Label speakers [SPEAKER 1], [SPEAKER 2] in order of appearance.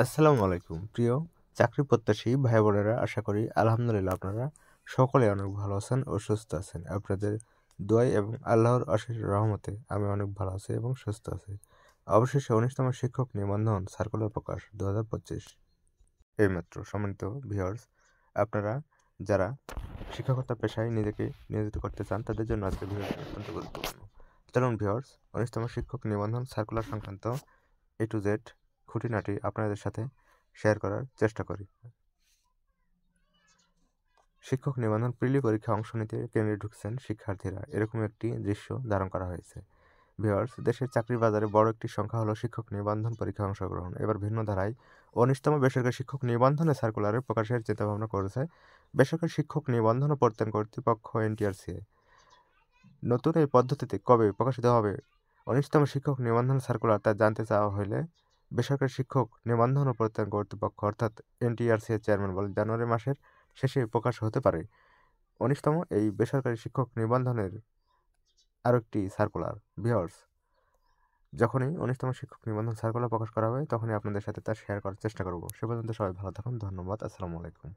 [SPEAKER 1] আসসালামু আলাইকুম প্রিয় চাকরি প্রত্যাশী ভাই বোনেরা, আশা করি আলহামদুলিল্লাহ আপনারা সকলে অনেক ভালো আছেন ও সুস্থ আছেন। আপনাদের দোয়াই এবং আল্লাহর অশেষ রহমতে আমি অনেক ভালো আছি এবং সুস্থ আছি। অবশেষে 19তম শিক্ষক নিবন্ধন সার্কুলার প্রকাশ 2025 এইমাত্র। সম্মানিত ভিউয়ার্স, আপনারা যারা শিক্ষকতা পেশায় নিজেকে নিয়োজিত করতে চান তাদের জন্য আজকের ভিডিওটি অত্যন্ত গুরুত্বপূর্ণ। চলুন ভিউয়ার্স, 19তম শিক্ষক নিবন্ধন সার্কুলার সংক্রান্ত A to Z খুঁটিনাটি আপনাদের সাথে শেয়ার করার চেষ্টা করি। শিক্ষক নিবন্ধন প্রিলি পরীক্ষায় অংশ নিতে কেন্দ্রে ঢুকছেন শিক্ষার্থীরা, এরকম একটি দৃশ্য ধারণ করা হয়েছে। ভিউয়ার্স, দেশের চাকরির বাজারে বড় একটি সংখ্যা হলো শিক্ষক নিবন্ধন পরীক্ষায় অংশগ্রহণ। এবার ভিন্ন ধারায় 19তম বেসরকারি শিক্ষক নিবন্ধনের সার্কুলারের প্রকাশের চিন্তাভাবনা করেছে বেসরকারি শিক্ষক নিবন্ধন ও প্রত্যয়ন কর্তৃপক্ষ NTRCA। নতুন এই পদ্ধতিতে কবে প্রকাশিত হবে 19তম শিক্ষক নিবন্ধন সার্কুলার তা জানতে চাওয়া হলে বেসরকারি শিক্ষক নিবন্ধন ও প্রত্যয়ন কর্তৃপক্ষ অর্থাৎ NTRCA চেয়ারম্যান বলেন, জানুয়ারি মাসের শেষে প্রকাশ হতে পারে 19তম এই বেসরকারি শিক্ষক নিবন্ধনের আরও একটি সার্কুলার। ভিউয়ার্স, যখনই 19তম শিক্ষক নিবন্ধন সার্কুলার প্রকাশ করা হবে তখনই আপনাদের সাথে তা শেয়ার করার চেষ্টা করব। সে পর্যন্ত সবাই ভালো থাকুন। ধন্যবাদ। আসসালামু আলাইকুম।